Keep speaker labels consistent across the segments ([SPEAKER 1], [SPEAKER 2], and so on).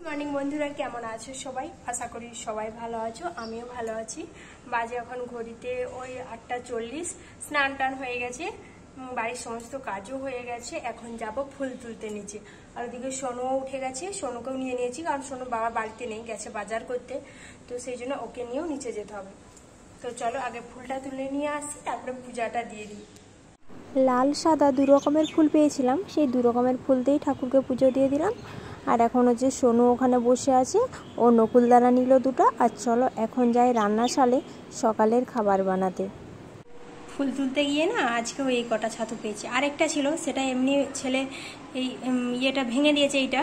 [SPEAKER 1] Morning বন্ধুরা, কেমন আছো সবাই? আশা করি সবাই ভালো আছো, আমিও ভালো আছি। বাজে এখন ঘড়িতে ওই 8:40। স্নান টান হয়ে গেছে, বাড়ির সমস্ত কাজও হয়ে গেছে। এখন যাব ফুল তুলতে নিচে। আর ওদিকে সোনুও উঠে গেছে, সোনুকেও নিয়ে নিয়েছি, কারণ সোনু বাবা বাড়িতে নেই, গেছে বাজার করতে। তো সেই জন্য ওকে নিয়েও নিচে যেতে হবে। তো চলো আগে ফুলটা তুলে নিয়ে আসি, তারপরে পূজাটা দিয়ে দিই।
[SPEAKER 2] লাল সাদা দু রকমের ফুল পেয়েছিলাম, সেই দু রকমের ফুল দিয়েই ঠাকুরকে পুজো দিয়ে দিলাম। আর এখন হচ্ছে সোনু ওখানে বসে আছে, ও নকুলদানা নিল দুটো। আর চলো এখন যাই রান্নাশালে সকালের খাবার বানাতে।
[SPEAKER 1] ফুল তুলতে গিয়ে না আজকে ওই কটা ছাতু পেয়েছি, আরেকটা ছিল সেটা এমনি ছেলে এই ইয়েটা ভেঙে দিয়েছে, এইটা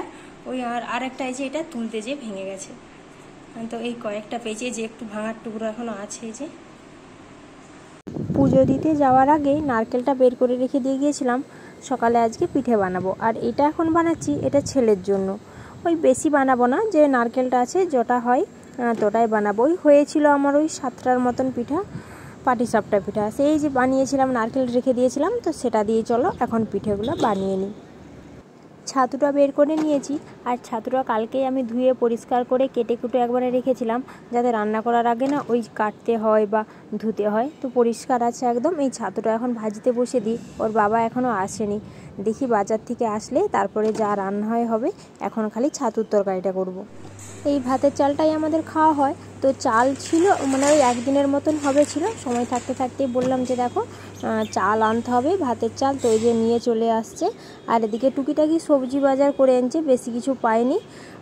[SPEAKER 1] ওই আরেকটা এই যে এটা তুলতে যে ভেঙে গেছে। তো এই কয়েকটা পেয়েছি, যে একটু ভাঙার টুকরো এখনো আছে। এই যে
[SPEAKER 2] পুজো দিতে যাওয়ার আগে নারকেলটা বের করে রেখে দিয়ে গিয়েছিলাম, সকালে আজকে পিঠে বানাবো। আর এটা এখন বানাচ্ছি, এটা ছেলের জন্য। ওই বেশি বানাবো না, যে নারকেলটা আছে যটা হয় তটাই বানাবো। ওই হয়েছিল আমার ওই 7টার মতন পিঠা, পাটিসাপটা পিঠা। সেই যে বানিয়েছিলাম, নারকেল রেখে দিয়েছিলাম, তো সেটা দিয়ে চলো এখন পিঠেগুলো বানিয়ে নিই। ছাতুটা বের করে নিয়েছি, আর ছাতুটা কালকেই আমি ধুয়ে পরিষ্কার করে কেটে কুটে একবারে রেখেছিলাম, যাতে রান্না করার আগে না ওই কাটতে হয় বা ধুতে হয়। তো পরিষ্কার আছে একদম। এই ছাতুটা এখন ভাজতে বসে দিই, ওর বাবা এখনও আসেনি। দেখি বাজার থেকে আসলে তারপরে যা রান্না হবে। এখন খালি ছাতুর তরকারিটা করব। এই ভাতের চালটাই আমাদের খাওয়া হয়। তো চাল ছিল মানে ওই একদিনের মতন হবে ছিল। সময় থাকতে থাকতেই বললাম যে দেখো চাল আনতে হবে, ভাতের চাল। তো এই যে নিয়ে চলে আসছে। আর এদিকে টুকিটাকি সবজি বাজার করে আনছে, বেশি কিছু পাইনি।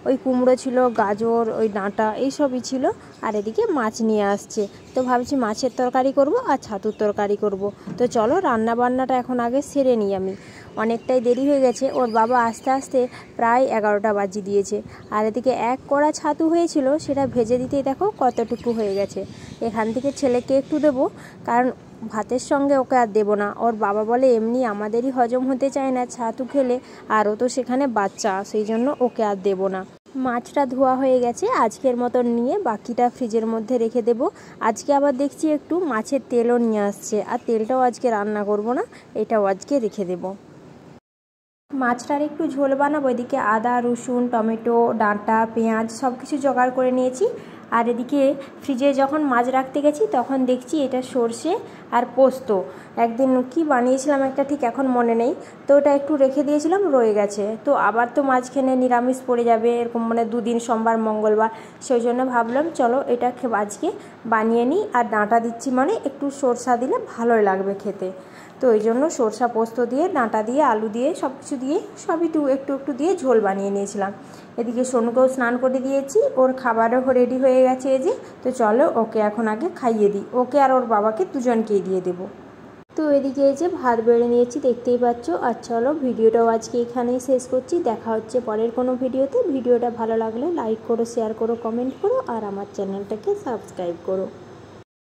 [SPEAKER 2] ওই কুমড়ো ছিল, গাজর, ওই ডাঁটা, এইসবই ছিল। আর এদিকে মাছ নিয়ে আসছে। তো ভাবছি মাছের তরকারি করব আর ছাতুর তরকারি করব। তো চলো রান্না বান্নাটা এখন আগে সেরে নিই আমি। অনেকটাই দেরি হয়ে গেছে, ওর বাবা আস্তে আস্তে প্রায় 11টা বাজিয়ে দিয়েছে। আর এদিকে এক কড়া ছাতু হয়েছিল, সেটা ভেজে দিতেই দেখো কতটুকু হয়ে গেছে। এখান থেকে ছেলেকে একটু দেবো, কারণ ভাতের সঙ্গে ওকে আর দেবো না। ওর বাবা বলে এমনি আমাদেরই হজম হতে চায় না ছাতু খেলে, আর ও তো সেখানে বাচ্চা, সেই জন্য ওকে আর দেবো না। মাছটা ধোয়া হয়ে গেছে, আজকের মতন নিয়ে বাকিটা ফ্রিজের মধ্যে রেখে দেবো। আজকে আবার দেখছি একটু মাছের তেলও নিয়ে আসছে, আর তেলটাও আজকে রান্না করব না, এটাও আজকে রেখে দেবো। মাছটার একটু ঝোল বানাবো। এদিকে আদা, রসুন, টমেটো, ডাঁটা, পেঁয়াজ সব কিছু জোগাড় করে নিয়েছি। আর এদিকে ফ্রিজে যখন মাছ রাখতে গেছি তখন দেখছি এটা সর্ষে আর পোস্ত। একদিন কি বানিয়েছিলাম একটা, ঠিক এখন মনে নেই। তো ওটা একটু রেখে দিয়েছিলাম, রয়ে গেছে। তো আবার তো মাঝখানে নিরামিষ পড়ে যাবে, এরকম মানে দুদিন, সোমবার মঙ্গলবার। সেই জন্য ভাবলাম চলো এটা আজকে বানিয়ে নিই। আর ডাঁটা দিচ্ছি মানে একটু সরষা দিলে ভালোই লাগবে খেতে। তো ওই জন্য সরষা পোস্ত দিয়ে, ডাঁটা দিয়ে, আলু দিয়ে, সব কিছু দিয়ে সবই একটু একটু দিয়ে ঝোল বানিয়ে নিয়েছিলাম। এদিকে সোনুকেও স্নান করে দিয়েছি, ওর খাবারও রেডি হয়ে গেছে এই যে। তো চলো ওকে এখন আগে খাইয়ে দিই, ওকে আর ওর বাবাকে দুজনকেই দিয়ে দেবো। তো এদিকে এই যে ভাত বেড়ে নিয়েছি, দেখতেই পাচ্ছ। আর চলো ভিডিওটাও আজকে এখানেই শেষ করছি। দেখা হচ্ছে পরের কোনো ভিডিওতে। ভিডিওটা ভালো লাগলে লাইক করো, শেয়ার করো, কমেন্ট করো, আর আমার চ্যানেলটাকে সাবস্ক্রাইব করো।